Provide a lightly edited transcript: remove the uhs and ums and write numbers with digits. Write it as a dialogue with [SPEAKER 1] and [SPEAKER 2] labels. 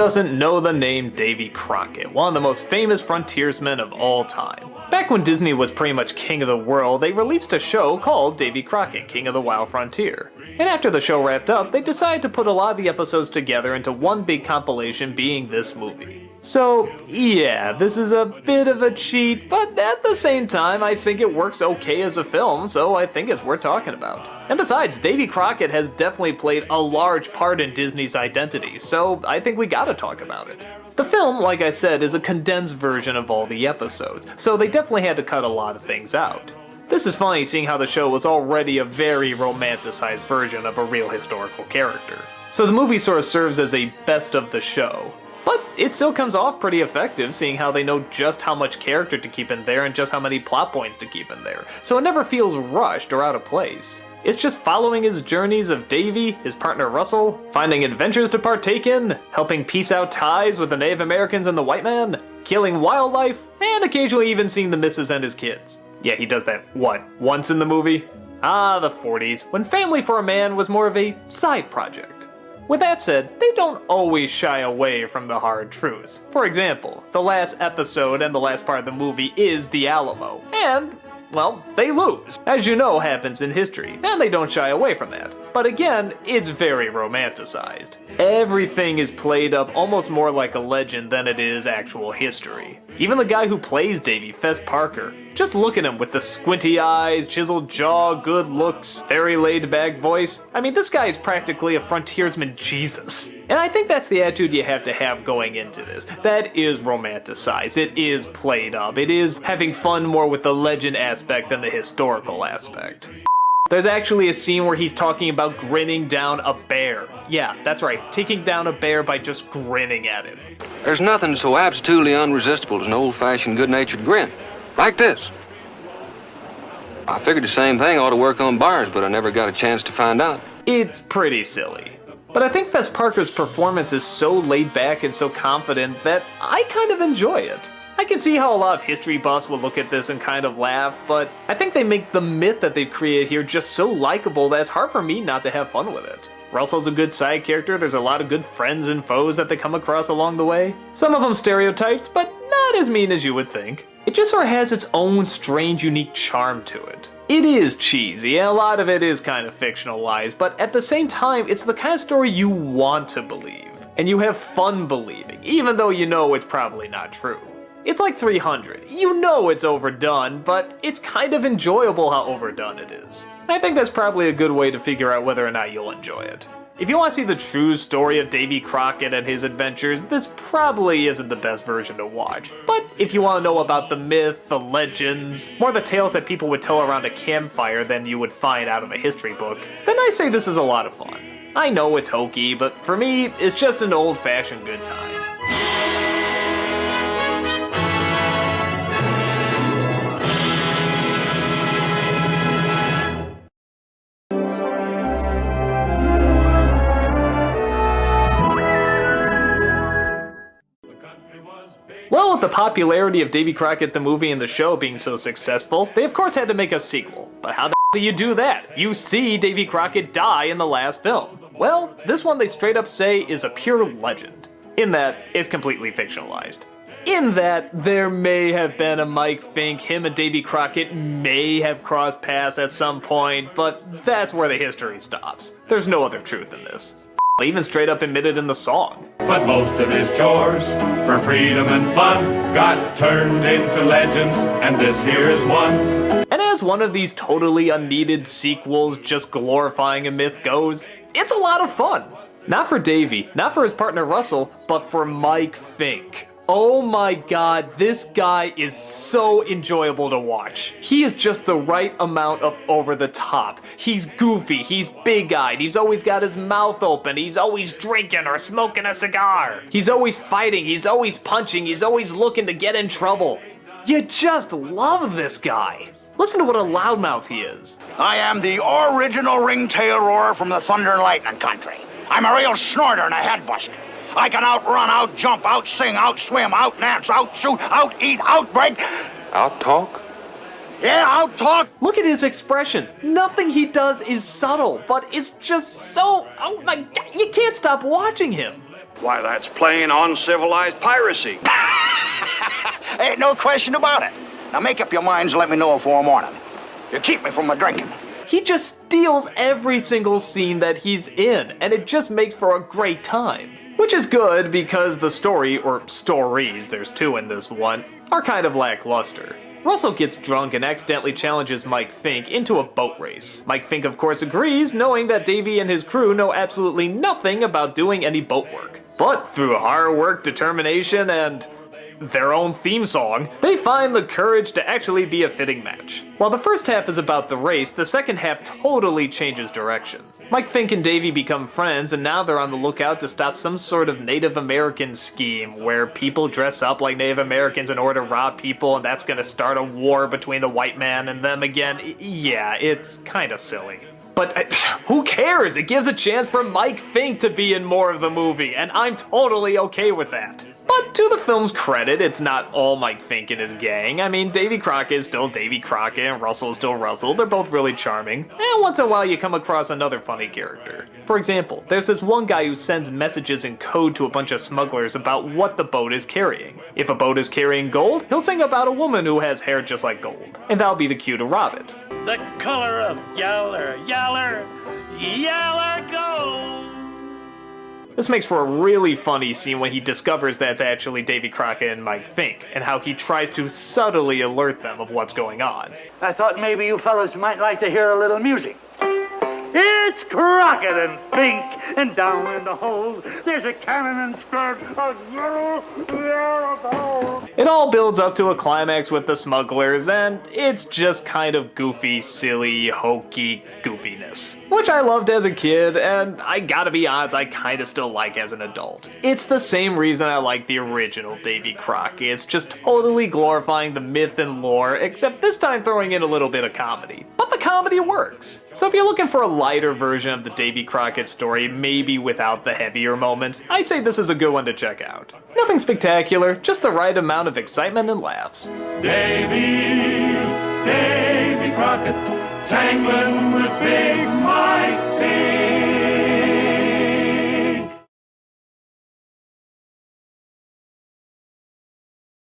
[SPEAKER 1] doesn't know the name Davy Crockett, one of the most famous frontiersmen of all time? Back when Disney was pretty much king of the world, they released a show called Davy Crockett, King of the Wild Frontier. And after the show wrapped up, they decided to put a lot of the episodes together into one big compilation, being this movie. So yeah, this is a bit of a cheat, but at the same time I think it works okay as a film, so I think it's worth talking about. And besides, Davy Crockett has definitely played a large part in Disney's identity, so I think we gotta talk about it. The film, like I said, is a condensed version of all the episodes, so they definitely had to cut a lot of things out. This is funny seeing how the show was already a very romanticized version of a real historical character. So the movie sort of serves as a best of the show. But it still comes off pretty effective, seeing how they know just how much character to keep in there and just how many plot points to keep in there, so it never feels rushed or out of place. It's just following his journeys of Davy, his partner Russell, finding adventures to partake in, helping piece out ties with the Native Americans and the white man, killing wildlife, and occasionally even seeing the missus and his kids. Yeah, he does that, what, once in the movie? Ah, the 40s, when Family for a Man was more of a side project. With that said, they don't always shy away from the hard truths. For example, the last episode and the last part of the movie is the Alamo, and, well, they lose. As you know happens in history, and they don't shy away from that. But again, it's very romanticized. Everything is played up almost more like a legend than it is actual history. Even the guy who plays Davy, Fess Parker, just look at him with the squinty eyes, chiseled jaw, good looks, very laid-back voice. I mean, this guy is practically a frontiersman Jesus. And I think that's the attitude you have to have going into this. That is romanticized, it is played up, it is having fun more with the legend aspect than the historical aspect. There's actually a scene where he's talking about grinning down a bear. Yeah, that's right, taking down a bear by just grinning at him.
[SPEAKER 2] There's nothing so absolutely unresistible as an old-fashioned good-natured grin. Like this. I figured the same thing ought to work on bars, but I never got a chance to find out.
[SPEAKER 1] It's pretty silly. But I think Fess Parker's performance is so laid back and so confident that I kind of enjoy it. I can see how a lot of history buffs will look at this and kind of laugh, but I think they make the myth that they've created here just so likable that it's hard for me not to have fun with it. Russell's a good side character, there's a lot of good friends and foes that they come across along the way. Some of them stereotypes, but not as mean as you would think. It just sort of has its own strange, unique charm to it. It is cheesy, and a lot of it is kind of fictionalized, but at the same time, it's the kind of story you want to believe. And you have fun believing, even though you know it's probably not true. It's like 300. You know it's overdone, but it's kind of enjoyable how overdone it is. I think that's probably a good way to figure out whether or not you'll enjoy it. If you want to see the true story of Davy Crockett and his adventures, this probably isn't the best version to watch. But if you want to know about the myth, the legends, more the tales that people would tell around a campfire than you would find out of a history book, then I say this is a lot of fun. I know it's hokey, but for me, it's just an old-fashioned good time. Well, with the popularity of Davy Crockett the movie and the show being so successful, they of course had to make a sequel. But how the do you do that? You see Davy Crockett die in the last film. Well, this one they straight up say is a pure legend, in that it's completely fictionalized. In that there may have been a Mike Fink, him and Davy Crockett may have crossed paths at some point, but that's where the history stops. There's no other truth in this. Even straight up admitted in the song.
[SPEAKER 3] But most of his chores for freedom and fun got turned into legends, and this here is one.
[SPEAKER 1] And as one of these totally unneeded sequels just glorifying a myth goes, it's a lot of fun. Not for Davy, not for his partner Russell, but for Mike Fink. Oh my god, this guy is so enjoyable to watch. He is just the right amount of over the top. He's goofy, he's big-eyed, he's always got his mouth open, he's always drinking or smoking a cigar. He's always fighting, he's always punching, he's always looking to get in trouble. You just love this guy. Listen to what a loudmouth he is.
[SPEAKER 4] I am the original ringtail roarer from the thunder and lightning country. I'm a real snorter and a headbuster. I can outrun, out-jump, out-sing, out-swim, out-dance, out-shoot, out-eat, out-break.
[SPEAKER 2] Out-talk?
[SPEAKER 4] Yeah, out-talk.
[SPEAKER 1] Look at his expressions. Nothing he does is subtle, but it's just so... oh my god, you can't stop watching him.
[SPEAKER 5] Why, that's plain uncivilized piracy.
[SPEAKER 4] Ain't no question about it. Now make up your minds and let me know before morning. You keep me from my drinking.
[SPEAKER 1] He just steals every single scene that he's in, and it just makes for a great time. Which is good because the story, or stories, there's two in this one, are kind of lackluster. Russell gets drunk and accidentally challenges Mike Fink into a boat race. Mike Fink of course agrees, knowing that Davy and his crew know absolutely nothing about doing any boat work. But through hard work, determination, and their own theme song, they find the courage to actually be a fitting match. While the first half is about the race, the second half totally changes direction. Mike Fink and Davy become friends, and now they're on the lookout to stop some sort of Native American scheme where people dress up like Native Americans in order to rob people, and that's gonna start a war between the white man and them again. Yeah, it's kinda silly. But who cares? It gives a chance for Mike Fink to be in more of the movie, and I'm totally okay with that. But to the film's credit, it's not all Mike Fink and his gang. I mean, Davy Crockett is still Davy Crockett and Russell is still Russell. They're both really charming. And once in a while you come across another funny character. For example, there's this one guy who sends messages in code to a bunch of smugglers about what the boat is carrying. If a boat is carrying gold, he'll sing about a woman who has hair just like gold. And that'll be the cue to rob it.
[SPEAKER 6] The color of yaller, yaller, yaller gold.
[SPEAKER 1] This makes for a really funny scene when he discovers that it's actually Davy Crockett and Mike Fink, and how he tries to subtly alert them of what's going on.
[SPEAKER 6] I thought maybe you fellas might like to hear a little music. It's Crockett and Fink, and down in the hold, there's a cannon and skirt of yellow, yellow gold.
[SPEAKER 1] It all builds up to a climax with the smugglers, and it's just kind of goofy, silly, hokey goofiness. Which I loved as a kid, and I gotta be honest, I kinda still like as an adult. It's the same reason I like the original Davy Crockett. It's just totally glorifying the myth and lore, except this time throwing in a little bit of comedy. But the comedy works. So if you're looking for a lighter version of the Davy Crockett story, maybe without the heavier moments, I say this is a good one to check out. Nothing spectacular, just the right amount of excitement and laughs.
[SPEAKER 3] Davy Crockett, tangling with Big Mike Fink.